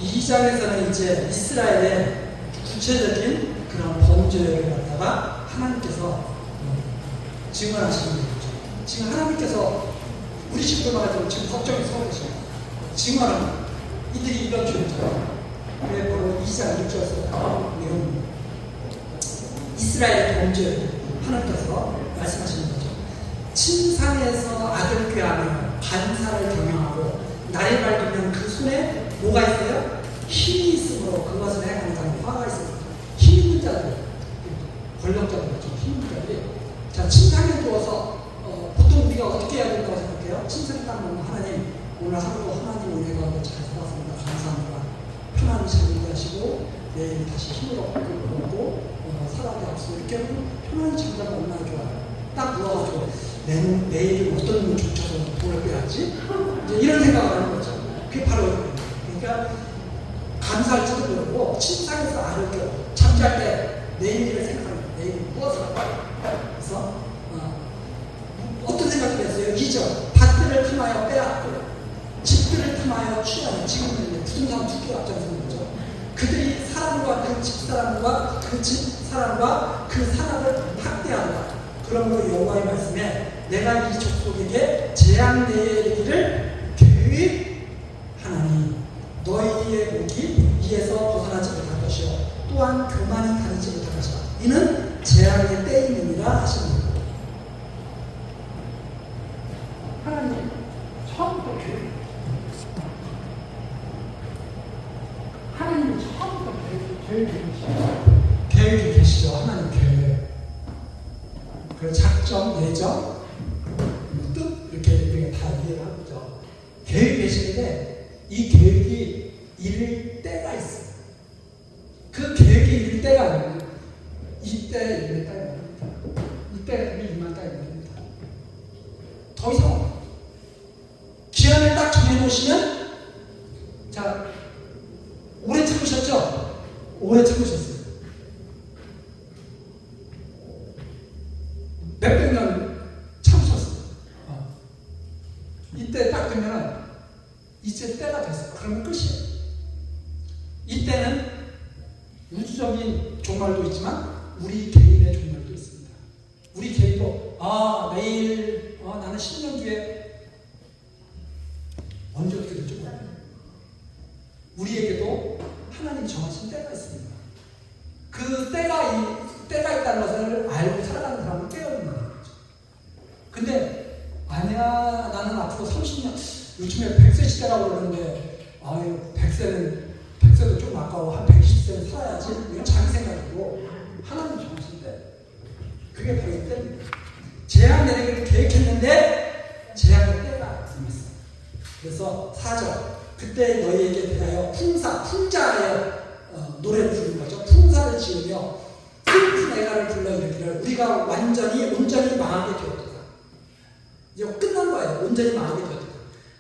2장에서는 이제 이스라엘의 구체적인 그런 범죄를 갖다가 하나님께서 증언하시는 거죠. 지금 하나님께서 우리 식구들마다 지금 걱정이 서울이죠. 증언은 이들이 이런 죄죠. 그래 바로 2장 6절에서 내용 이스라엘의 범죄를 하나님께서 말씀하시는 거죠. 침상에서 아들 꾀하며 반사를 경영하고 나를 밟으면 그 손에 뭐가 있어요? 힘이 있으므로 그것을 행하는 자는 화가 있습니다. 힘 있는 자들, 권력자들 있죠. 힘 있는 자들이 자 침상에 누워서 보통 우리가 어떻게 해야 된다고 생각해요? 침상에 딱 놓으면 하나님 오늘 하루도 하나님 은혜가 잘 살았습니다. 감사합니다. 편안히 잠들게 하시고 내일 다시 힘을 얻고 사랑의 앞서 이렇게 하면 편안히 잠자면 얼마나 좋아요. 딱 누워가지고 내일 어떤 놈을 쫓아서 돈을 빼야지? 이제 이런 생각을 하는 거죠. 그게 바로 그러니까 감사할지도 모르고 침상에서 알을 껴 잠잘 때 내일을 생각합니다. 내일 무엇을 할까요? 그래서 어떤 생각이 됐어요? 2절 밭들을 틈하여 빼앗고 집들을 틈하여 취하는 지금은 부동산 투기 앞장서는 거죠. 그들이 사람과 그 집사람과 그 집사람과 그 산업을 학대한다. 그러므로 여호와의 말씀에 내가 이 족속에게 재앙 내리기를 계획하나니 너희의 목이 이에서 벗어나지 못할 것이요 또한 교만이 다니지 못할 것이다. 이는 재앙의 때이니라 하십니다. 하나님 처음부터 하나님 처음부터 계획이 계시죠. 하나님 계획. 그 작정, 예정, 뜻 이렇게 다 이해를 하죠. 계획이 계시는데 이 계획이 이를 때가 있어요. 그 계획이 이를 때가 아니에요. 이때 이를 때가 아닙니다. 이때 이만 때가 아닙니다. 더 이상 없어요. 기한을 딱 정해놓으시면 자 오래 참으셨죠? 오래 참으셨어요. 몇백 년 참으셨어요. 이때 딱 되면 이제 때가 됐어요. 그러면 끝이에요. 이때는 우주적인 종말도 있지만 우리 개인의 종말도 있습니다. 우리 개인도 내일 나는 10년 뒤에 언제 어떻게 될지 몰라요. 우리에게도 하나님이 정하신 때가 있습니다. 그 때가 있다는 것을 알고 살아가는 사람은 깨어있는 거죠. 근데 아니야 나는 앞으로 30년 요즘에 100세 시대라고 그러는데 100세도 좀 아까워 한 120세는 살아야지 이런 자기 생각이고 하나님 정하신 때 그게 바로 이때입니다. 재앙 내리기를 계획했는데 재앙의 때가 임했어요. 그래서 4절 그때 너희에게 대하여 풍자하여 노래를 부르는 거죠. 풍사를 지으며 슬픈 애가를 불러 이르기를 우리가 온전히 망하게 되었다. 이제 끝난 거예요. 온전히 망하게 되었다.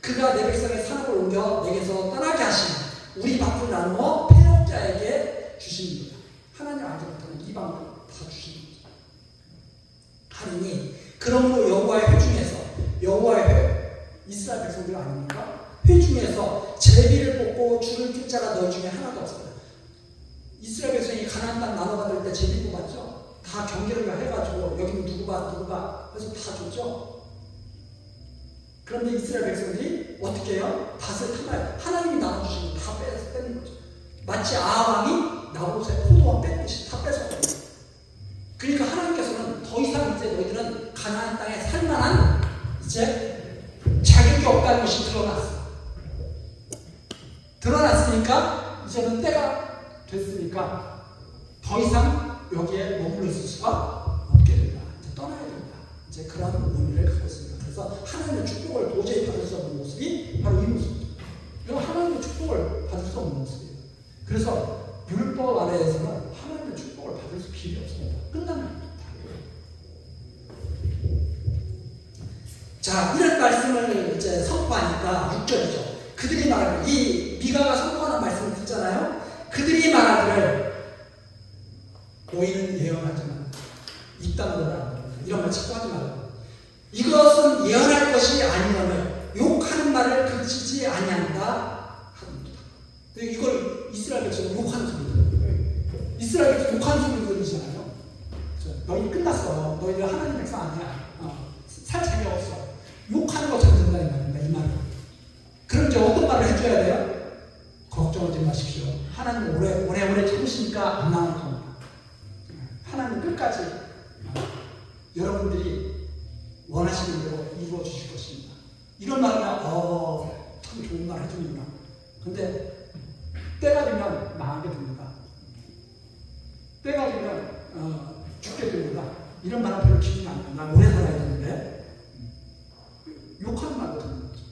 그가 내 백성의 산업을 옮겨 내게서 떠나게 하시니 우리 밭을 나누어 패역자에게 주십니다. 하나님 알지 못하는 이방을 다 주십니다. 하느니 그러므로 여호와의 회 이스라엘 백성들 아닙니까? 회 중에서 제비를 뽑고 줄을 낄 자가 너희 중에 하나도 없어요. 이스라엘 백성이 가나안 땅 나눠받을 때 제비 뽑았죠. 다 경계를 해가지고 여기는 누구가 그래서 다 줬죠. 그런데 이스라엘 백성들이 어떻게 해요? 밭을 탐하여 하나님이 나눠주신 거 다 빼는 거죠. 마치 아합이 나봇의 포도원 뺐듯이 다 뺏었거든요. 그러니까 하나님께서는 더 이상 이제 너희들은 가나안 땅에 살만한 이제 자격이 없다는 것이 드러났으니까 이제는 때가 됐으니까 더 이상 여기에 머물러 있을 수가 없게 된다. 이제 떠나야 된다. 이제 그런 의미를 갖고 있습니다. 그래서 하나님의 축복을 도저히 받을 수 없는 모습이 바로 이 모습입니다. 이건 하나님의 축복을 받을 수 없는 모습이에요. 그래서 율법 아래에서는 하나님의 축복을 받을 수 길이 없습니다. 끝나는 겁니다. 자, 이런 말씀을 이제 선포하니까 6절이죠. 그들이 말하기를 이 미가가 선포하는 말씀을 듣잖아요. 그들이 말하기를 너희는 예언하지만 이딴거라 이런 말 자꾸 하지 말고 이것은 예언할 것이 아니오며 욕하는 말을 그치지 아니한다 합니다. 이걸 이스라엘 백성을 욕하는 소리들. 이스라엘 백성 욕하는 소리를 들으시잖아요. 너희 끝났어. 너희들 하나님 백성 아니야. 살 자격 없어. 욕하는 것처럼 된다는 말입니다. 이 말은. 그럼 이제 어떤 말을 해줘야 돼요? 걱정하지 마십시오. 하나님 오래오래 참으시니까 안 나올 겁니다. 하나님 끝까지 여러분들이 원하시는 대로 이루어 주실 것입니다. 이런 말을 참 좋은 말 해주는구나. 근데 때가 되면 망하게 됩니다. 때가 되면 죽게 됩니다. 이런 말은 별로 기분이 안 나요. 나 오래 살아야 되는데 욕하는 말도 듣는 거죠.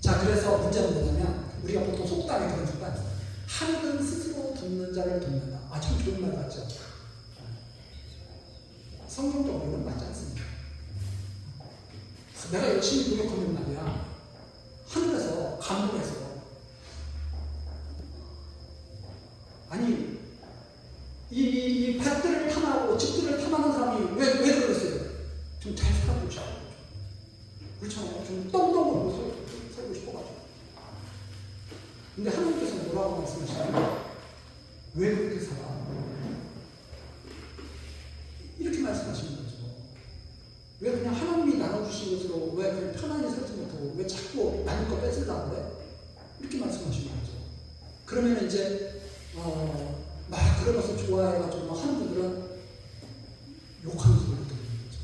자, 그래서 문제는 뭐냐면 우리가 보통 속담에 그런 습관, 하늘은 스스로 돕는 자를 돕는다. 참 좋은 말 같죠? 성경적으로는 맞지 않습니다. 내가 열심히 노력하는 말이야. 하늘에서 감동해서 아니 이 밭들을 탐하고 집들을 탐하는 사람이 왜 그랬어요? 좀 잘 살아보고 싶어. 그렇잖아요. 좀 똥똥으로 살고 싶어가지고. 근데 하나님께서 뭐라고 말씀하시나요? 왜 그렇게 살아? 이렇게 말씀하시는 거죠. 왜 그냥 하나님이 나눠주신 것으로 왜 그냥 편안히 살지 못하고 왜 자꾸 남의 거 뺏으려고 해? 이렇게 말씀하시는 거죠. 그러면 이제 막 그런 것을 좋아해가지고 하는 분들은 욕하는 소리를 듣는 거죠.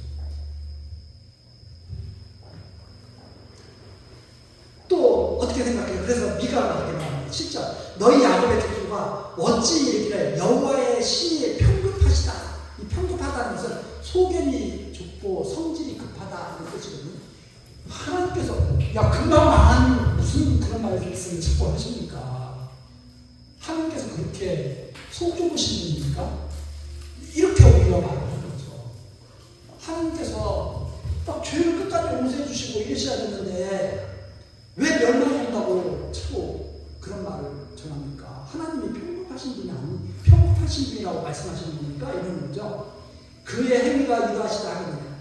또 어떻게 생각해요? 그래서 미가가 그렇게 말합니다. 7절 너희 야곱의 족속아 어찌 이르기를 여호와의 신이 편급하시다. 이 편급하다는 것은 소견이 좁고 성질이 급하다는 뜻이거든요. 하나님께서 금방 망한 무슨 그런 말씀을 자꾸 하십니까? 하나님께서 그렇게 속 좁으신 분입니까? 이렇게 우리가 말하는 거죠. 하나님께서 딱 죄를 끝까지 용서해 주시고 이러셔야 되는데 왜 멸망한다고 자꾸 그런 말을 전합니까? 하나님이 편급하신 분이 아니 편급하신 분이라고 말씀하시는 분이니까 이런 거죠. 그의 행위가 이러하시다 하거든요.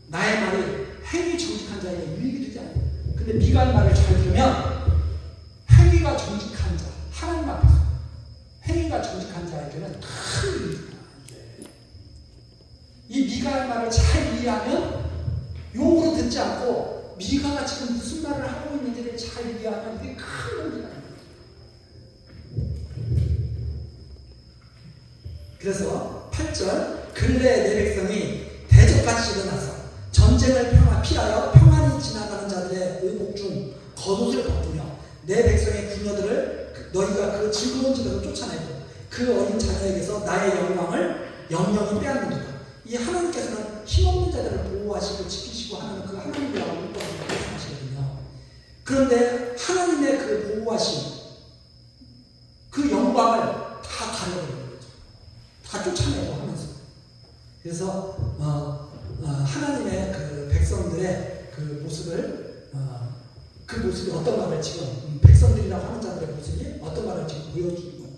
나의 말이 행위 정직한 자에게 유익이 되지 않아요. 근데 미가의 말을 잘 들으면 행위가 정직한 자, 하나님 앞에서 행위가 정직한 자에게는 큰 유익이다. 이 미가의 말을 잘 이해하면 욕으로 듣지 않고 미가가 지금 무슨 말을 하고 있는지를 잘 이해하면 이게 큰 의미가 있는 거죠. 그래서 8절 근래 내 백성이 대적같이 일어나서 전쟁을 피하여 평안히 지나가는 자들의 의복 중 겉옷을 벗으며 내 백성의 궁녀들을 너희가 그 즐거운 집에서 쫓아내고 그 어린 자녀에게서 나의 영광을 영영히 빼앗는다. 이 하나님께서는 힘없는 자들을 보호하시고 지키시고 하는 그 하나님이라고 말씀하시거든요. 그런데 하나님의 그 보호하심, 그 영광을 다 가려버리는 거죠. 다 쫓아내고 하면서. 그래서 하나님의 그 백성들의 그 모습을 그 모습이 어떤 말을 지금 백성들이라고 하는 자들의 모습이 어떤 말을 지금 보여주는 거예요.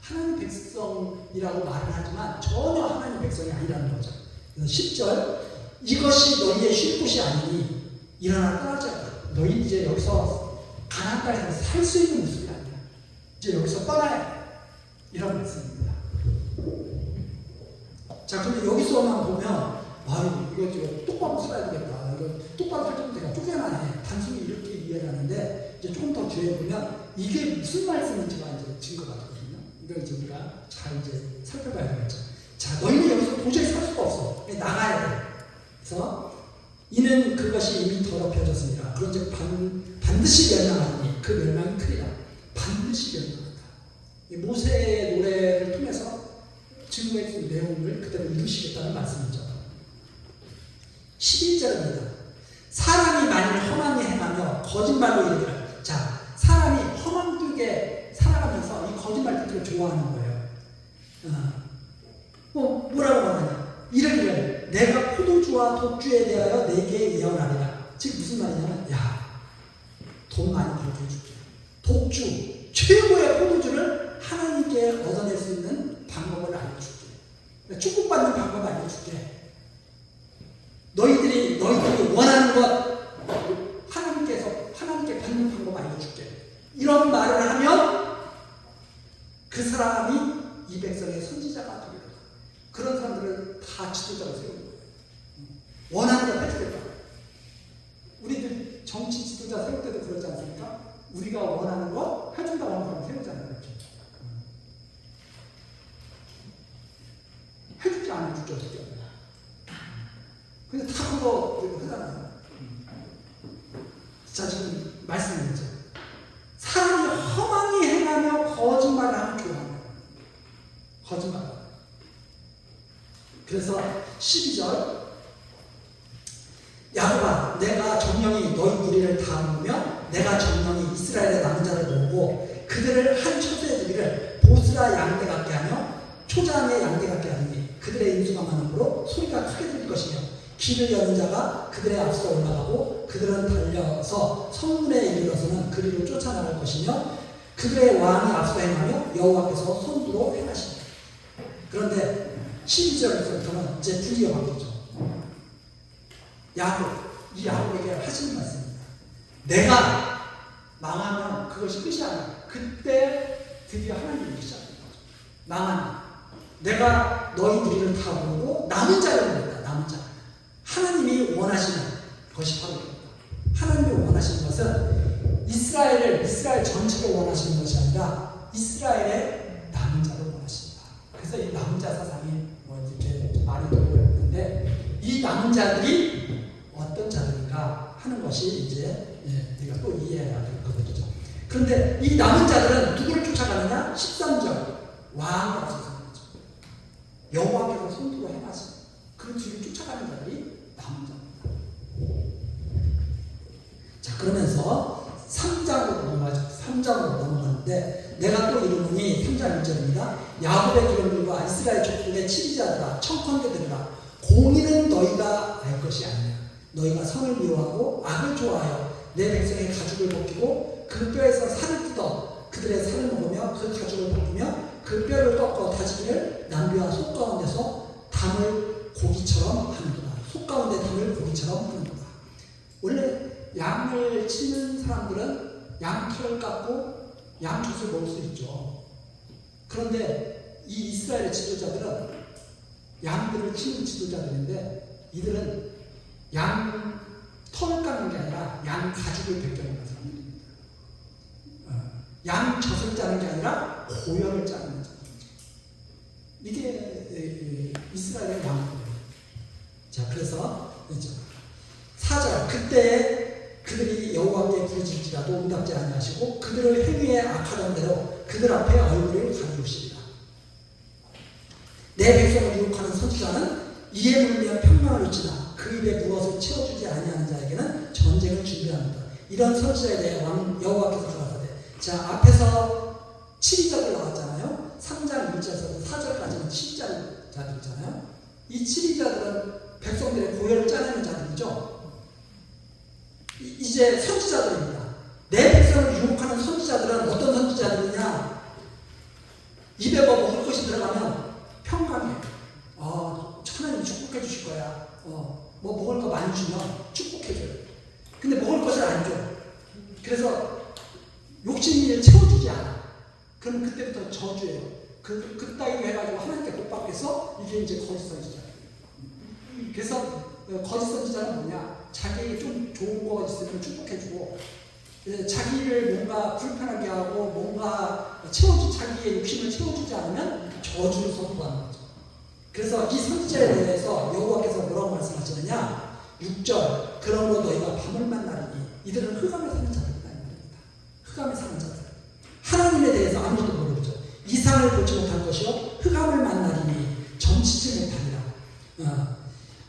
하나님 백성이라고 말을 하지만 전혀 하나님 백성이 아니라는 거죠. 10절 이것이 너희의 쉴 곳이 아니니 일어나 떠나자. 너희 이제 여기서 가나안 땅에서 살 수 있는 모습이 아니야. 이제 여기서 떠나야 이런 말씀입니다. 자, 근데 여기서만 보면 이거 똑바로 써야 되겠다. 이거 똑바로 설정도 되게 쪼개나네. 단순히 이렇게 이해를 하는데 이제 조금 더 뒤에 보면 이게 무슨 말씀인지가 이제 증거가 되거든요. 이걸 이제 우리가 잘 이제 살펴봐야 되겠죠. 자, 너희는 여기서 도저히 살 수가 없어. 나가야 돼. 그래서 이는 그것이 이미 더럽혀졌습니다. 그런즉 반드시 멸망하니 그 멸망이 크리라. 반드시 멸망한다. 모세의 노래를 통해서 증거의 내용을 그대로 이루시겠다는 말씀이죠. 11절입니다. 사람이 만일 험함이 행하며 거짓말로 이르기를. 자, 사람이 험함되게 살아가면서 이 거짓말 듣기를 좋아하는 거예요. 뭐라고 하느냐? 이르기를 내가 포도주와 독주에 대하여 내게 예언하리라. 즉 무슨 말이냐면 돈 많이 벌게 해줄게. 독주, 최고의 포도주를 하나님께 얻어낼 수 있는 방법을 알려줄게. 축복받는 방법을 알려줄게. 너희들이 원하는 것 하나님께 받는 방법 알려줄게. 이런 말을 하면 그 사람이 이 백성의 선지자가 되리라. 그런 사람들을 다 지도자로 세우는 거예요. 원하는 걸 해주겠다. 우리들 정치 지도자 세울 때도 그러지 않습니까? 우리가 원하는 거 해준다고 하는 사람 세우잖아요. 이렇게. 해주지 않으면 죽죠. 근데 다 그거 하잖아요. 자, 지금 말씀드렸죠. 사람이 허망히 행하며 거짓말을 하는 교회입니다. 거짓말. 그래서 12절 야곱아, 내가 정령이 너희 무리를 다 모으며 내가 정령이 이스라엘의 남은 자를 모으고 그들을 한 처소에 두기를 보스라 양대 같게 하며 초장의 양대 같게 하니 그들의 인수가 많으므로 소리가 크게 들릴 것이며 길을 여는 자가 그들의 앞서 올라가고 그들은 달려서 성문에 이르러서는 그리로 쫓아나갈 것이며 그들의 왕이 앞서 행하며 여호와께서 손으로 행하시니. 그런데 12절부터는 이제 분위기가 바뀌죠. 이 야곱에게 하시는 말씀입니다. 내가 망하면 그것이 끝이 아니야. 그때 드디어 하나님이 시작합니다. 망하면 내가 너희 무리를 다 모으고 남은 자를 모은다. 남은 자. 하나님이 원하시는 것이 바로 이겁니다. 하나님이 원하시는 것은 이스라엘 전체를 원하시는 것이 아니라 이스라엘의 남은 자를 원하십니다. 그래서 이 남은 자 사상이 이렇게 많이 돌아오는데 이 남은 자들이 어떤 자들인가 하는 것이 이제 우리가 또 이해해야 될 것이죠. 그런데 이 남은 자들은 누구를 쫓아가느냐? 13절 왕이 앞서서 거죠. 여호와께서 손으로 행하시고 그 뒤를 쫓아가는 자들이 남은 자입니다. 자, 그러면서 3장으로 넘어가죠. 3장으로 넘어가는데 내가 또 이르노니 3장 1절입니다. 야곱의 기름들과 이스라엘 족속의 치리자들아 청컨대들아 공의는 너희가 알 것이 아니냐. 너희가 선을 미워하고 악을 좋아하여 내 백성의 가죽을 벗기고 그 뼈에서 살을 뜯어 그들의 살을 먹으며 그 가죽을 벗기며 그 뼈를 꺾어 다지기를 남비와 속 가운데서 담을 고기처럼 하는구나. 속 가운데 담을 고기처럼 하는구나. 원래 양을 치는 사람들은 양털을 깎고 양젖을 먹을 수 있죠. 그런데 이 이스라엘의 지도자들은 양들을 치는 지도자들인데 이들은 양 털을 깎는 게 아니라 양 가죽을 벗겨내는 사람들입니다. 양 젖을 짜는 게 아니라 고열을 짜는 거죠. 이게 이스라엘의 양들이에요. 자, 그래서 4절 그때 그들이 여호와께 부르짖을지라도 응답지 아니하시고 그들의 행위에 악하던 대로 그들 앞에 얼굴을 가리우시리라. 내 백성을 유혹하는 선지자는 이에 물면 평강을 얻지나 그 입에 무엇을 채워주지 아니하는 자에게는 전쟁을 준비합니다. 이런 선지자에 대해 여호와께서 가라사대. 자, 앞에서 7절을 나왔잖아요. 3장 1절에서 4절까지는 7자들이잖아요. 이 7자들은 백성들의 고열을 짜내는 자들이죠. 이제 선지자들입니다. 내 백성을 유혹하는 선지자들은 어떤 선지자들이냐? 입에 뭐 먹을 것이 들어가면 평강해. 하나님 축복해 주실 거야. 뭐 먹을 거 많이 주면 축복해 줘요. 근데 먹을 것을 안 줘. 그래서 욕심을 채워주지 않아. 그럼 그때부터 저주예요. 그 따위로 해가지고 하나님께 못 받겠어? 이게 이제 거짓 선지자. 그래서 거짓 선지자는 뭐냐? 자기에게 좀 좋은 거가 있으면 축복해주고, 자기를 뭔가 불편하게 하고 뭔가 자기의 욕심을 채워주지 않으면 저주를 선포하는 거죠. 그래서 이 선지자에 대해서 여호와께서 뭐라고 말씀하시느냐? 6절 그러므로 너희가 밤을 만나리니 이들은 흑암에 사는 자들이다. 흑암에 사는 자들. 하나님에 대해서 아무것도 모르죠. 이상을 보지 못할 것이요 흑암을 만나리니 점치지 못하리라.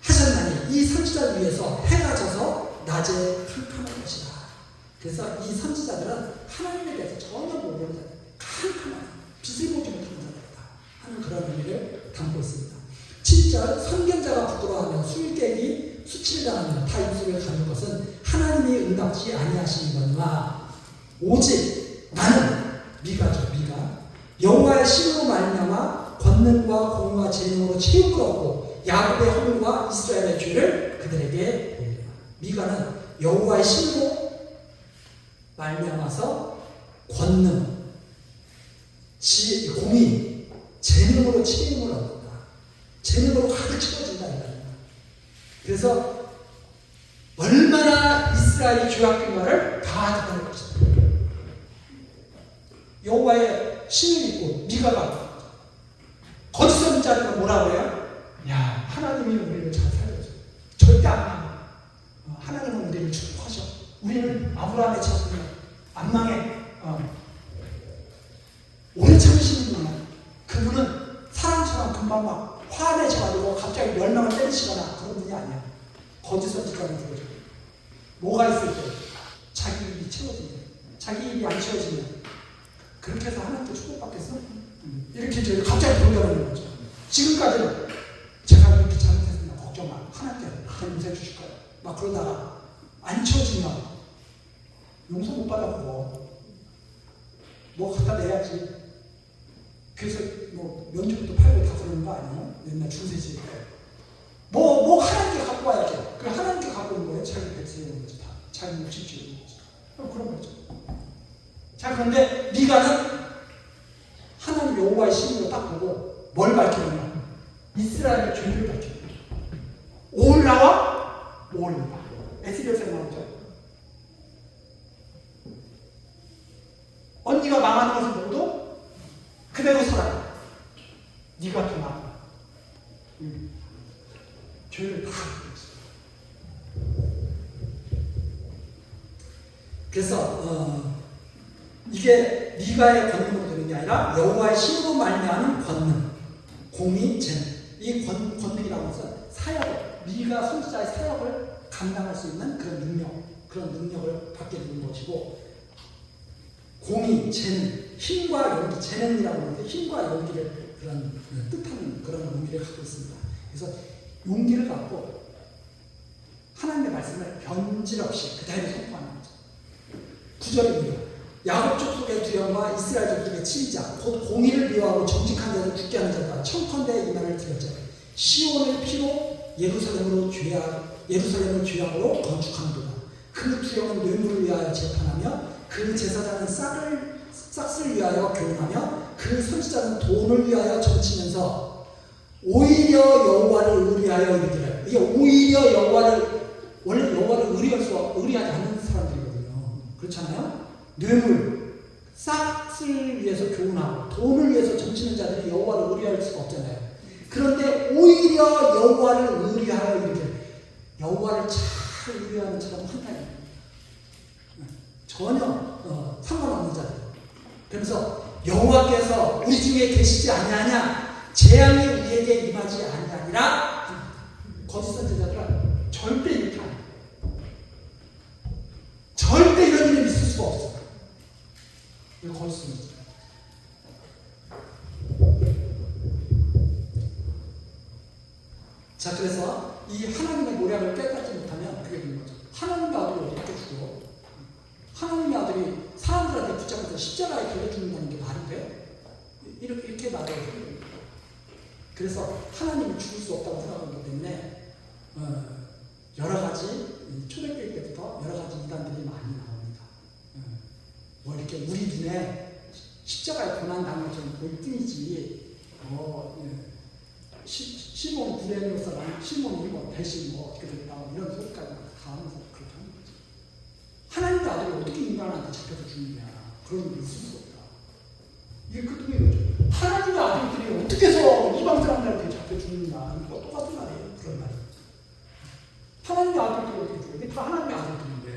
하셨나니 이 선지자를 위해서 해가 져서 낮에 캄캄할 것이다. 그래서 이 선지자들은 하나님에 대해서 전혀 모르는 자들, 캄캄한 빛을 보지 못하는 자들이다 하는 그런 의미를 담고 있습니다. 7절 선견자가 부끄러워하며 술 깨기 수치를 당하며 다 입술을 가는 것은 하나님이 응답지 아니하시니거니와 오직 나는 미가죠. 미가 여호와의 신으로 말미암아 권능과 공의와 재능으로 채움을 얻고 야곱의 허물과 이스라엘의 죄를 그들에게 보이리라. 미가는 여호와의 신으로 말미암아서 권능, 공이 재능으로 치임을 얻는다. 재능으로 가득 채워진다 이거예요. 그래서 얼마나 이스라엘이 죄악된가를 다 드러낼 것이다. 여호와의 신을 입고 미가가 거짓 선지자들은 뭐라고 해요? 야, 하나님이 우리를 잘 살려줘. 절대 안 망해. 하나님은 우리를 축복하셔. 우리는 아브라함의 자손이야. 안 망해. 오래 참으시는 분이야. 그분은 사람처럼 금방 막 화내셔가지고 갑자기 멸망을 때리시거나 그런 분이 아니야. 거짓 선지자는 그거죠. 뭐가 있을 때 자기 입이 채워지면, 자기 입이 안 채워지면 그렇게 해서 하나님께 축복받겠어? 이렇게 저희 갑자기 돌려버리는 거죠. 지금까지는 제가 이렇게 잘못했습니다. 걱정 마. 하나님께 용서해 주실 거예요. 막 그러다가 안 채워지면 용서 못 받았고 뭐 갖다 내야지. 그래서 뭐 면접도 팔고 다 그러는 거 아니에요? 옛날 중세시대 때. 뭐 하나님께 갖고 와야지. 그 하나님께 갖고 온 거예요. 자기 백성인 거지 다. 자기 몫을 지우는 거지. 그런 거죠. 자, 그런데 미가는 하나님 여호와의 신으로 딱 보고 뭘 밝히느냐? 이스라엘의 죄를 밝히는 거죠. 올라와 에스겔서에 나오죠. 언니가 망하는 것을 보고도 그대로 살아라. 네가 더 나아. 죄를 다 그래서 이게 미가의 권능으로 되는 게 아니라 여호와의 신으로 말미암은 권능, 공의, 재능. 이 권능이라고 해서 사역을, 미가 선지자의 사역을 감당할 수 있는 그런 능력을 받게 되는 것이고, 공의, 재능, 힘과 용기, 재능이라고 하는데 힘과 용기를 뜻하는 그런 의미를 갖고 있습니다. 그래서 용기를 갖고 하나님의 말씀을 변질 없이 그대로 선포하는 거죠. 9절입니다. 야곱 족속의 두려움과 이스라엘 족속의 치리자 곧 공의를 미워하고 정직한 자를 죽게 하는 자가 청컨대 이 말을 들었죠. 시온을 피로 예루살렘을 죄악으로 건축하는도다. 그 두려움은 뇌물을 위하여 재판하며 그 제사장은 싹을 위하여 교훈하며 그 선지자는 돈을 위하여 점치면서 오히려 여호와를 의리하여 이르기를. 이게 오히려 여호와를, 원래 여호와를 의리하지 않는 사람들이거든요. 그렇잖아요? 뇌물, 싹을 위해서 교훈하고 돈을 위해서 점치는 자들이 여호와를 의리할 수가 없잖아요. 그런데 오히려 여호와를 의리하여 이르기를. 여호와를 잘 의리하는 사람은 한타입니다. 전혀 상관없는 자들. 그래서 여호와께서 우리 중에 계시지 아니하냐, 재앙이 우리에게 임하지 아니하니라. 거짓 선지자들은 절대 이렇게 안 해요. 절대 이런 일이 있을 수가 없어요. 이거 거짓 선지자. 자, 그래서 이 하나님의 모략을 깨닫지 못하면 그게 되는 거죠. 하나님의 아들이 어떻게 죽어? 하나님의 아들이 사람들한테 붙잡아서 십자가에 걸려 죽는다는 게 말이 돼? 이렇게 말해요. 그래서 하나님이 죽을 수 없다고 생각하기 때문에 여러 가지 초대교회 때부터 여러 가지 이단들이 많이 나옵니다. 뭐 이렇게 우리 눈에 십자가에 고난 당한 것처럼 보일 뿐이지. 시몬 구레네 사람, 시몬이 뭐 대신 뭐 어떻게 됐다 이런 소리까지 다 하면서 그렇게 하는 거죠. 하나님의 아들이 어떻게 인간한테 잡혀서 죽느냐, 그런 일이 있을 수 없다. 이게 그 뜻이죠. 하나님의 아들들이 어떻게 해서 이방 사람들한테 잡혀 죽느냐, 이거 똑같은 말이에요. 그런 말이. 하나님의 아들들이 어떻게 죽어요? 이게 다 하나님의 아들들인데.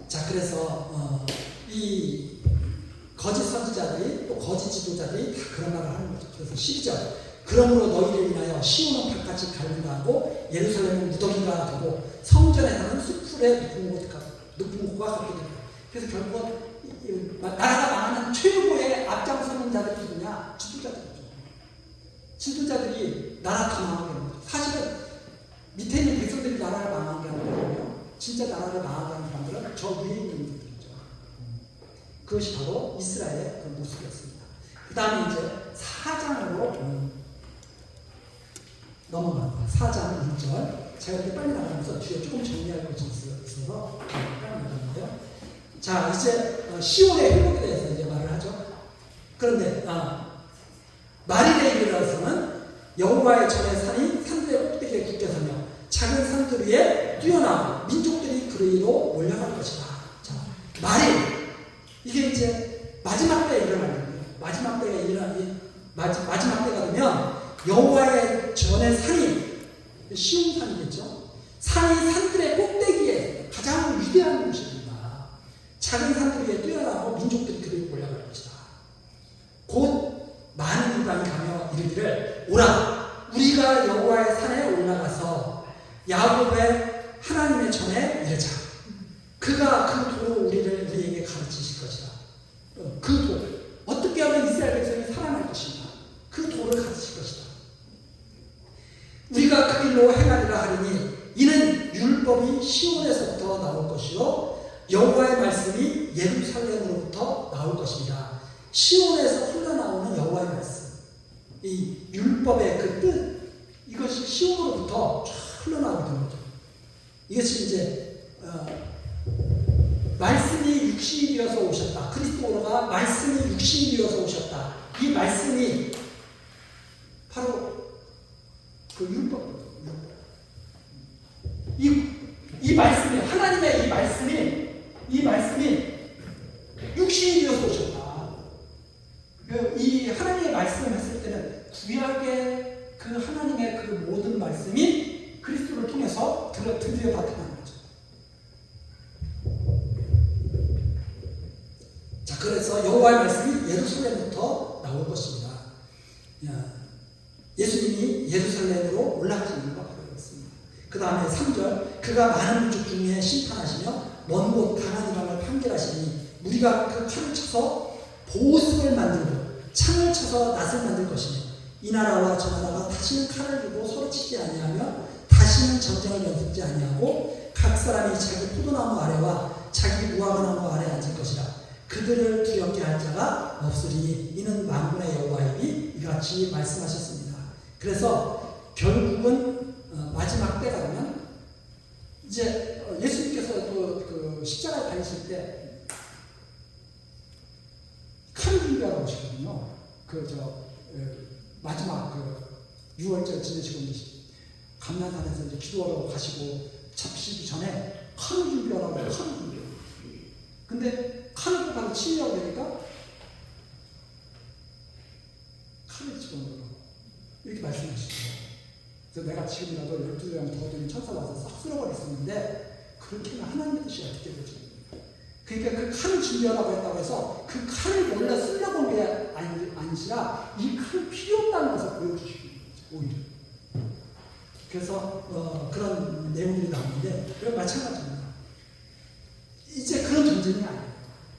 자, 그래서 이 거짓 선지자들이 또 거짓 지도자들이 다 그런 말을 하는 거죠. 그래서 12절. 그러므로 너희를 인하여 시온은 발같이 갈비가 하고 예루살렘은 무더기가 되고 성전에서는 수풀의 높은 곳과 같게 됩니다. 그래서 결국은 나라가 망하는 최고의 앞장서는 자들이 누구냐? 지도자들이죠. 지도자들이 나라 다 망하게 하는 거죠. 사실은 밑에 있는 백성들이 나라를 망하게 하는 거거든요. 진짜 나라를 망하게 하는 사람들은 저 위에 있는 분들이죠. 그것이 바로 이스라엘의 그 모습이었습니다. 그 다음에 이제 4장으로 넘어갑니다. 4장 1절. 제가 이렇게 빨리 나가면서 뒤에 조금 정리할 것이 있어서 빨리 나가는데요. 자, 이제 시온의 회복에 대해서 이제 말을 하죠. 그런데 마리레에 이르러서는 여호와의 전의 산이 산들의 꼭대기에 굳게 서며 작은 산들 위에 뛰어나고 민족들이 그 위로 몰려갈 것이다. 자, 마리 이게 이제 마지막 때에 일어날 거예요. 마지막 때가 마지막 때가 되면 여호와의 전의 산이 시온 산이겠죠. 산이 산들의 꼭대기에 가장 위대한 곳입니다. 작은 산들 위에 뛰어나고 민족들이 그 위로 몰려갈 것이다. 곧 많은 이방이 가며 이르기를 오라 우리가 여호와의 산에 올라가서 야곱의 하나님의 전에 이르자. 그가 그 도로 우리에게 가르치실 것이다. 그 도, 어떻게 하면 이스라엘 백성이 살아날 것인가, 그 도를 가르칠 것이다. 우리가 그 길로 행하리라 하리니 이는 율법이 시온에서부터 나올 것이요 여호와의 말씀이 예루살렘으로부터 나올 것입니다. 시온에서 흘러나오는 여호와의 말씀, 이 율법의 그 뜻, 이것이 시온으로부터 쫙 흘러나오게 되는 거죠. 이것이 이제 말씀이 육신이 되어서 오셨다. 그리스도가 말씀이 육신이 되어서 오셨다. 이 말씀이 바로 그 율법입니다. 이 말씀이, 하나님의 이 말씀이 육신이 되어서 오셨다. 이 하나님의 말씀을 했을 때는 구약의 그 하나님의 그 모든 말씀이 그리스도를 통해서 드디어 나타나는 거죠. 자, 그래서 여호와의 말씀이 예루살렘부터 나올 것입니다. 예수님이 예루살렘으로 올라가신 이유가 바로 이렇습니다. 그 다음에 3절, 그가 많은 민족 중에 심판하시며 먼 곳 강한 이방을 판결하시니 우리가 그 칼을 쳐서 보습을 만들고 창을 쳐서 낫을 만들 것이며 이 나라와 저 나라가 다시는 칼을 들고 서로 치지 아니하며 다시는 전쟁을 연습지 아니하고 각 사람이 자기 포도나무 아래와 자기 무화과나무 아래 앉을 것이라. 그들을 두렵게 할 자가 없으리니 이는 만군의 여호와이니 이같이 말씀하셨습니다. 그래서 결국은 마지막 때가 되면 이제 예수님께서 그 십자가에 달리실 때 칼을 준비하러 오시거든요. 마지막 6월절 지내시고 이제 감난산에서 이제 기도하러 가시고 잡히시기 전에 칼을 준비하라고 칼을 준비해요. 근데 칼을 바로 치려고 하니까 칼을 집어넣으라고 이렇게 말씀하시죠. 그래서 내가 지금이라도 12명 더 되는 천사가 와서 싹 쓸어버릴 수 있는데 그렇게 하나님의 뜻이 어떻게 되죠? 그러니까 그 칼을 준비하라고 했다고 해서 그 칼을 원래 쓰려고 한 게 아니시라 이 칼이 필요 없다는 것을 보여주시는 거죠. 오히려. 그래서 그런 내용들이 나오는데 마찬가지입니다. 이제 그런 전쟁이 아니에요.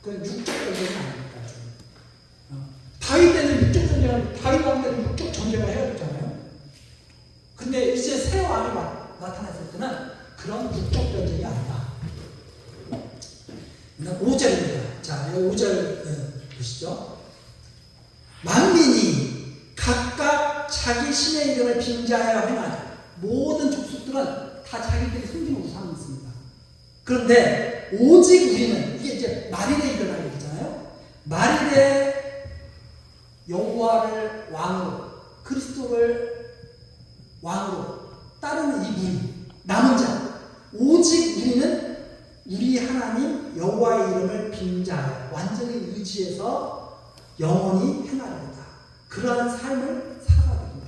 그건 육적 전쟁이 아닙니까? 다윗 때는 육적 전쟁을, 다윗 왕 때는 육적 전쟁을 해야 되잖아요. 근데 이제 새 왕이 나타났을 때는 그런 육적 전쟁이 아니다. 5절입니다. 자, 5절 보시죠. 만민이 각각 자기 신의 이름을 빙자하여 행하자. 모든 족속들은 다 자기들이 숨기는 우상이 있습니다. 그런데 오직 우리는, 이게 이제 마릴에 일어날 일이잖아요. 마릴에 여호와를 왕으로, 그리스도를 왕으로 따르는 이 무리, 남은 자, 오직 우리는 우리 하나님 여호와의 이름을 빙자하여 완전히 의지해서 영원히 행하리로다. 그러한 삶을 살아가야 됩니다.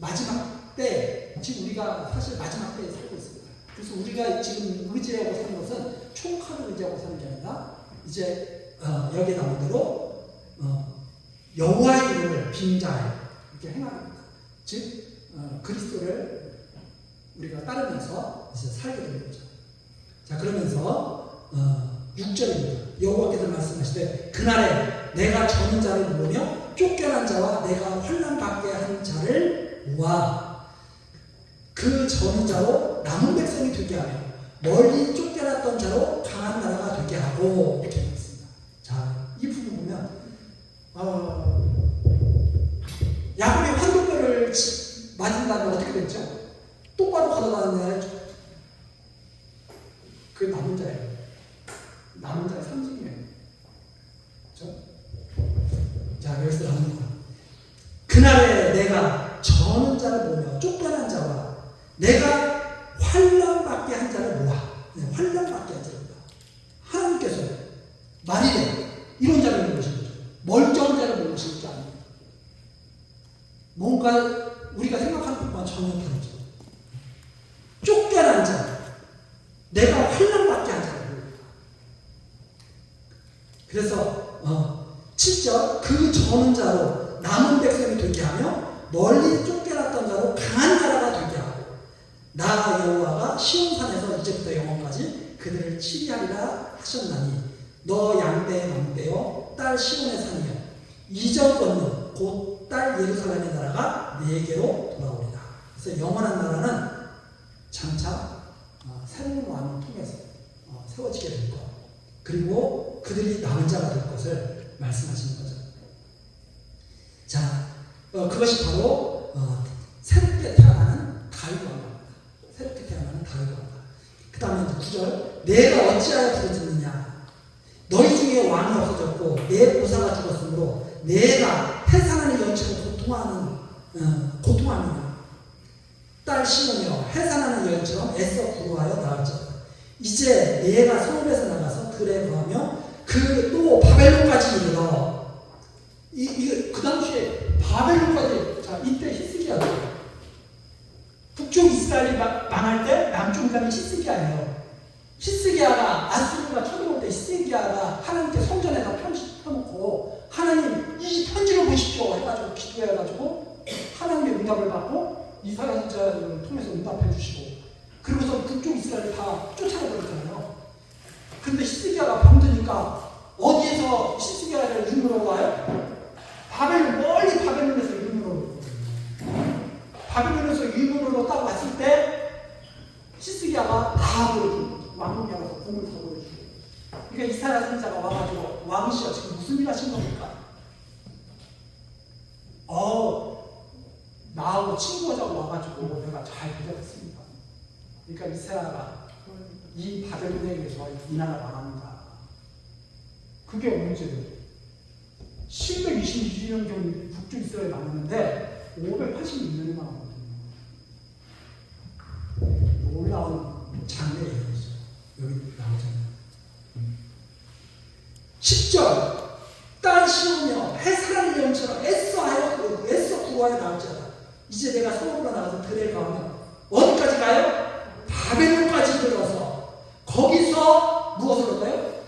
마지막 때, 지금 우리가 사실 마지막 때에 살고 있습니다. 그래서 우리가 지금 의지하고 사는 것은 총칼을 의지하고 사는 게 아니라 이제 여기에 나온 대로 여호와의 이름을 빙자하여 이렇게 행하리로다. 즉 그리스도를 우리가 따르면서 이제 살게 되는 거죠. 자, 그러면서 6절입니다. 여호와께서 말씀하시되 그날에 내가 전인 자를 모으며 쫓겨난 자와 내가 환난 받게 한 자를 모아 그 전인 자로 남은 백성이 되게 하며 멀리 쫓겨났던 자로 강한 나라가 되게 하고 이렇게 되어 있습니다. 자, 이 부분 보면 야곱이 환도뼈를 맞은 다음에 어떻게 됐죠? 똑바로 걸어가는 그 남은 자예요. 내가 저는 자를 보며 쫓겨난 자와 내가 환난받게 한 자를 모아. 환난받게 한 자를 모아. 하나님께서 말이래 이런 자를 모으신 거죠. 멀쩡한 자를 모으신 게 아닙니다. 뭔가 우리가 생각하는 것과 전혀 다르죠. 쫓겨난 자, 내가 환난받게 한 자를 모읍니다. 그래서 7절 그 저는 자로 남은 백성이 되게 하며 멀리 쫓겨났던 자로 강한 나라가 되게 하고 나 여호와가 시온산에서 이제부터 영원까지 그들을 치리하리라 하셨나니 너 양대의 남대여 딸 시온의 산이여 이전 권능 곧 딸 예루살렘의 나라가 네게로 돌아오리라. 그래서 영원한 나라는 장차 새로운 왕을 통해서 세워지게 될 것, 그리고 그들이 남은 자가 될 것을 말씀하시는 거죠. 자, 그것이 바로 새롭게 태어나는 다윗 왕입니다. 새롭게 태어나는 다윗 왕. 그 다음에 9절 내가 어찌하여 부르짖느냐 너희 중에 왕이 없어졌고 내 보사가 죽었으므로 내가 해산하는 연처로 고통하느냐 딸 시온이여 해산하는 연처럼 애써 구루하여 나을지어다. 이제 내가 성읍에서 나가서 들에 거하며 그 또 바벨론까지 이르러 그 당시에 바벨론까지. 자, 이때 히스기야예요. 북쪽 이스라엘이 망할 때 남쪽 이스라엘이 히스기야예요. 히스기야가 아수르가 쳐들어올 때 히스기야가 하나님께 성전에다 편지 펴놓고 하나님 이 편지를 보십시오 해가지고 기도해가지고 하나님의 응답을 받고 이사야 선지자를 통해서 응답해 주시고 그리고서 그쪽 이스라엘을 다 쫓아내버렸잖아요. 근데 히스기야가 병드니까 어디에서 히스기야를 유물로 와요? 바벨론, 멀리 바벨론에서 유물로 바벨론에서 유물로 딱 왔을 때 히스기야가 다 보여주고 왕궁에 가서 공을 다 보여주고. 그러니까 이사야 선지자가 와가지고 왕이시여 지금 무슨 일 하신 겁니까? 나하고 친구하자고 와가지고 내가 잘 대접했습니다. 그러니까 이사야가 이 바벨론에 의해서 이 나라 망합니다. 그게 언제예요? 722년 전 북쪽 이스라엘 망했는데 586년에 망하거든요. 놀라운 장례예요. 여기 나오잖아요. 10절 딸 시오며 해산하는 연처럼 애써 구하여 나올지어다. 이제 내가 성읍으로 나가서 들에 가면 어디까지 가요? 바벨론까지 들어서 거기서 무엇을 얻어요?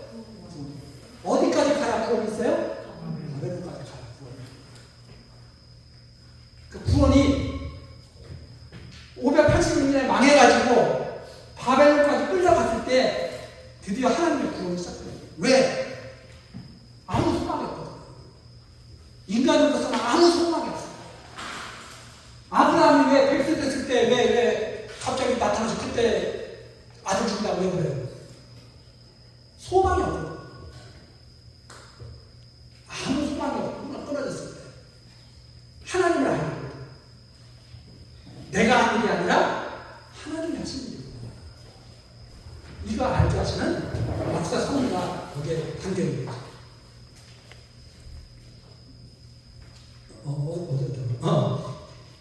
어디까지 가야 구원이 있어요? 바벨론까지 가야 구원이. 그 구원이 586년에 망해가지고 바벨론까지 끌려갔을 때 드디어 하나님의 구원이 시작돼요. 왜? 아무 소망이 없거든. 인간으로서는 아무 소망이 없어요. 아브라함이 왜 100세 됐을 때 왜 갑자기 나타나서 그때 아들 준다고 왜 그래요? 소망이 없어요. 아무 소망이 없고 끊어졌을 때 하나님을 알고 내가 하는 게 아니라 하나님이 하시는 일이에요. 이거 알게 하시는 역사 성리가 거기에 담겨 있는 거죠.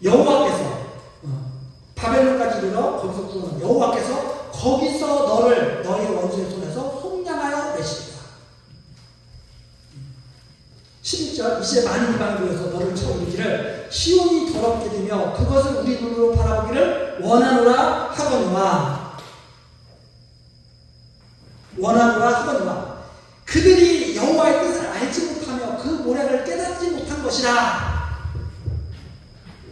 여호와께서 바벨론까지 이르러 거기서 구원한 여호와께서 거기서 너를 너의 원수의 손에서 속량하여 내시리라. 11절 이제 많은 이방에 모여서 너를 쳐오르기를 시온이 더럽게 되며 그것을 우리 눈으로 바라보기를 원하노라 하거니와 그들이 여호와의 뜻을 알지 못하며 그 모략을 깨닫지 못한 것이라.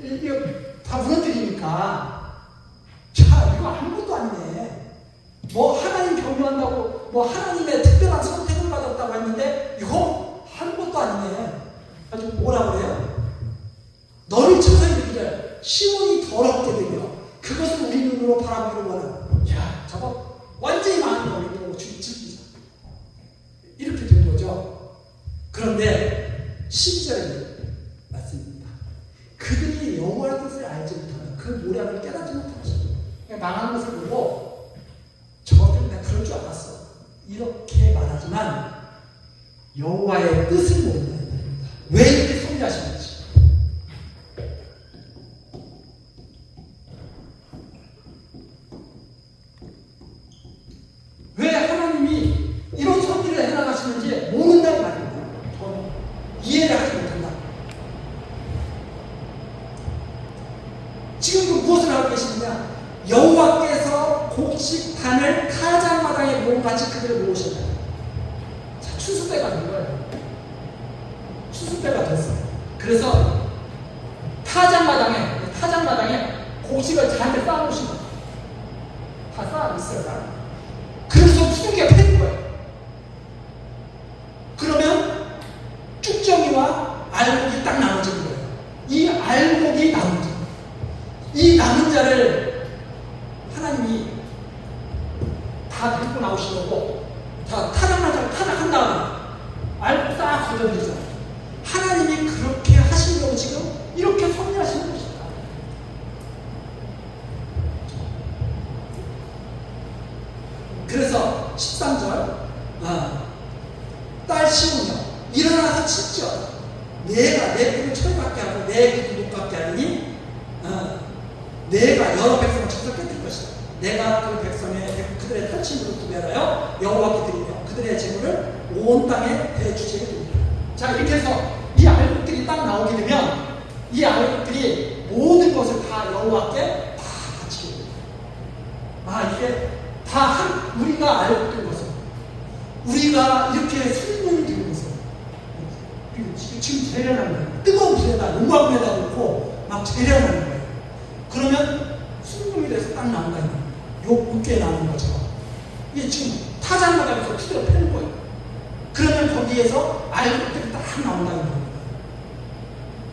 이게 다 무너뜨리니까 자 이거 아무것도 아니네. 뭐 하나님 경배한다고 뭐 하나님의 특별한 선택을 받았다고 했는데 이거 아무것도 아니네. 아주 뭐라 그래요? 너를 쳐서 이르기를 시온이 더럽게 되며 그것을 우리 눈으로 바라보기를 원하는. 야 저거 완전히 망한 거예요. 이렇게 된 거죠. 그런데 12절에 말씀입니다. 그들이 여호와의 뜻을 알지 못하면 그 모략을 깨닫지 못한 것입니다. 망하는 것을 보고 저것들 내가 그럴 줄 알았어 이렇게 말하지만 여호와의 뜻을 모른다는 말입니다. 왜 이렇게 섭리하시는지 추수때가 된 거예요. 추수때가 됐어요. 그래서 타작마당에 곡식을 잘게 쌓아놓으신 거예요. 다 쌓아있어요. 그래서 투기가 패는 거예요. 그러면 쭉정이와 알곡이 딱 나눠지는 거예요. 이 알곡이 남은 자, 이 남은 자를 하나님이 다 데리고 나오시려고 다 타작한 다음에 알곡 싹 걷어내잖아요. 하나님이 그렇게 하시려고 지금 이렇게 섭리하시는 것입니다. 그래서 13절 딸 시온이여 일어나서 칠지어다. 내가 내 꿈을 철받게 하고 내 기도 높게 하니 내가 여러 백성을 쳐서 깨뜨릴 것이다. 내가 그 백성의 그들의 탈취물을 구별하여 여호와께 드리며 그들의 재물을 온 땅에 대주제에 드리리라. 자, 이렇게 해서 이 알곡들이 딱 나오게 되면 이 알곡들이 모든 것을 다 여호와께 다 바치게 됩니다. 이게 다 우리가 알고 된 것은 우리가 이렇게 순종이 되는 것은 지금 재련하는 거예요. 뜨거운 불에다 용광불에다 놓고 막 재련하는 거예요. 그러면 순종이 돼서 딱 나온다는 거예요. 욕게 나오는 것처럼 이게 지금 타작마당에서 투대로 패는 거예요. 그러면 거기에서 알곡들이 딱 나온다는 거예요.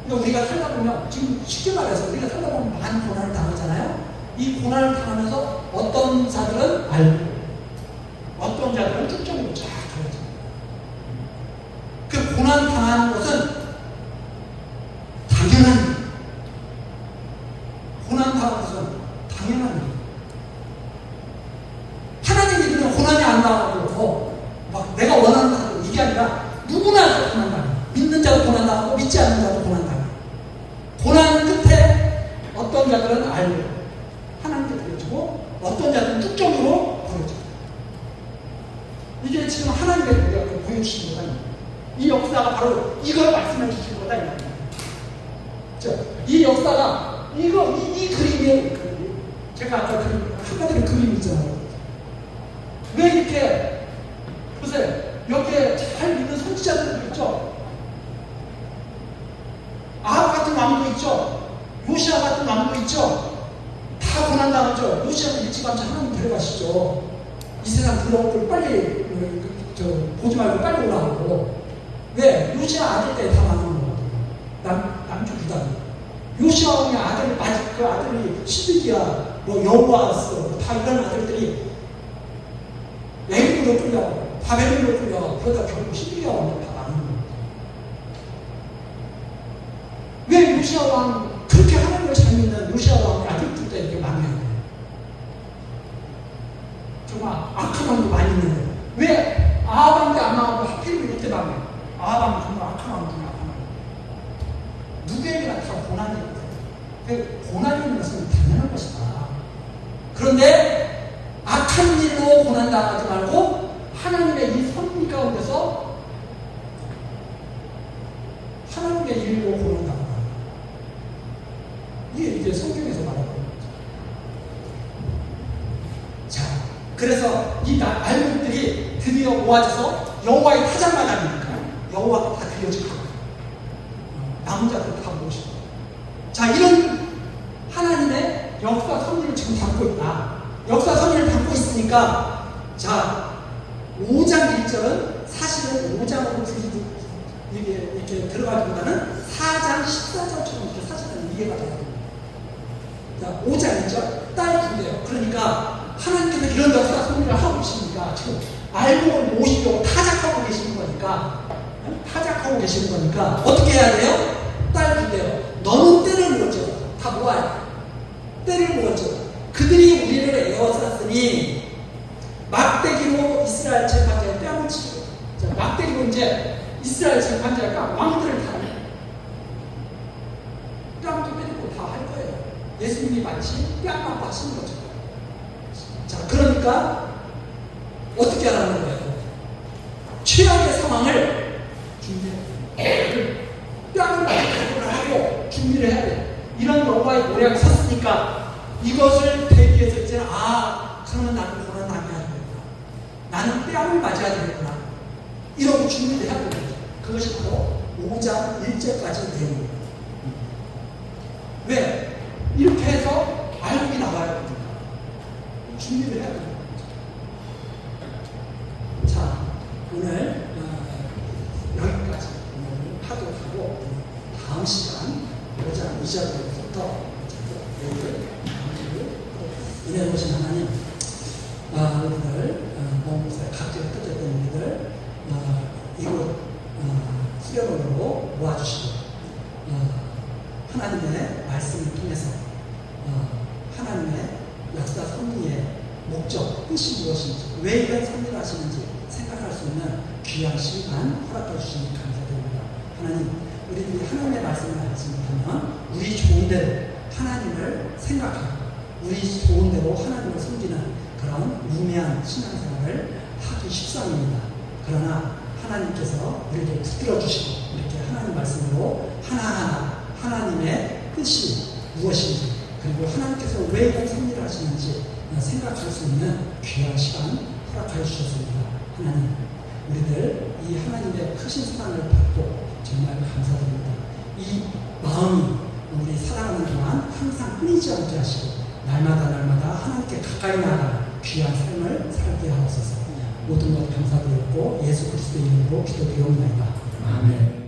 그러니까 우리가 살다 보면 지금 쉽게 말해서 우리가 살다 보면 많은 고난을 당하잖아요. 이 고난을 당하면서 어떤 자들은 알고 어떤 자들은 쭉정으로 쫙 가려져요. 그 고난 당하는 것은 당연한 일. 고난 당하는 것은 당연한 일. 하나님이 그냥 고난이 안 당하고 막 내가 원하는 대로 이게 아니라 누구나 고난 당해요. 믿는 자도 고난 당하고 믿지 않는 자도 고난 당해요. 고난 끝에 어떤 자들은 알고 하나님께 드려지고 어떤 자들은 쭉정으로 버려져요. 이게 지금 하나님의 우리가 보여주신 거다. 이 역사가 바로 이걸 말씀해 주신 거다. 이 역사가 이 그림이 제가 아까 한가지 그림이 있잖아요. 왜 이렇게 보세요. 여기에 잘 믿는 선지자들도 있죠. 아합 같은 왕도 있죠. 요시아 같은 왕도 있죠. 다 고난당하죠. 요시아는 일찌감치 하나님 데려가시죠. 이 세상 부러운 걸 빨리 보지 말고 빨리 오라고. 왜? 요시아 아들 때 다 망한 거거든요. 남쪽 유다는. 요시아 왕의 그 아들이 시드기야, 여호아스, 다 이런 아들들이 애굽으로 끌려, 바벨론으로 끌려, 그러다 결국 시드기야 왕이 다 망한 거거든요. 왜 요시아 왕 그렇게 하나님을 잘 믿는 요시아 왕의 아들들 때 이렇게 망해요? 정말 악한 왕도 많이 있는 거예요. 왜 아합왕도 안 나오고 하필이면 이때 망해요? 아합왕은 정말 악한 왕 중에 악한 왕. 누구에게나 다 고난이 있거든요. 고난이 있는 것은 당연한 것이다. 그런데 악한 일로 고난당하지 말고 하나님의 이 섭리 가운데서 하나님의 일로 고난당하다. 이게 성경에서 말하는 거죠. 자, 그래서 이 알곡들이 드디어 모아져서 여호와의 타작마당이니까 여호와가 다 드려질 거예요. 남은 자들 다 모으시고. 자, 이런 하나님의 역사 섭리를 지금 담고 있다. 역사 섭리를 담고 있으니까, 자, 5장 1절은 사실은 5장으로 이렇게 들어가기보다는 4장 14절처럼 이렇게 사실은 이해가 돼요. 자, 5장 1절 딸 군대요. 그러니까 하나님께서 이런 역사 섭리를 하고 계시니까 지금 알곡을 모시려고 타작하고 계시는 거니까, 어떻게 해야 돼요? 딸 군대요. 너는 때를 모았죠. 다 모아요. 때를 모았죠. 그들이 우리를 에워쌌으니 막대기로 이스라엘 재판자의 뺨을 치고. 자, 막대기로 이제 이스라엘 재판자가 왕들을 다 뺨도 빼고 다 할 거예요. 예수님이 마치 뺨만 빠지는 거죠. 자, 그러니까 어떻게 하라는 거예요? 최악의 상황을 준비해요. 뺨을 맞고 하고 준비를 해야 돼요. 이런 여호와의 모략이 섰으니까 이것을 대비해서 이제는 그러면 나는 고난 당해야 되겠구나. 나는 뺨을 맞아야 되겠구나. 이러고 이거 준비를 해야 됩니다. 그것이 바로 5장 1절까지 내용입니다. 왜? 이렇게 해서 알곡이 나와야 됩니다. 준비를 해야 됩니다. 자, 오늘 여기까지 하도록 하고 다음 시간 5장 2절부터 내일 은혜 보신 하나님, 우리들 몸살 각지가 뜯었던 우리들 이곳 수련원으로 모아주시고 하나님의 말씀을 통해서 하나님의 역사 섭리의 목적, 뜻이 무엇인지, 왜 이런 섭리를 하시는지 생각할 수 있는 귀한 시간 허락해 주시니 감사드립니다. 하나님, 우리들이 하나님의 말씀을 알지 못하면 우리 좋은 대로 하나님을 생각하고 우리 좋은 대로 하나님을 섬기는 그런 무매한 신앙생활을 하기 십상입니다. 그러나 하나님께서 우리를 붙들어 주시고 이렇게 하나님 말씀으로 하나하나 하나님의 뜻이 무엇인지, 그리고 하나님께서 왜 이런 섭리를 하시는지 생각할 수 있는 귀한 시간 허락하여 주셨습니다. 하나님, 우리들 이 하나님의 크신 사랑을 받고 정말 감사드립니다. 이 마음이 우리 사랑하는 동안 항상 끊이지 않게 하시고 날마다 하나님께 가까이 나아가는 귀한 삶을 살게 하옵소서. 모든 것 감사드렸고 예수 그리스도의 이름으로 기도드리옵나이다. 아멘.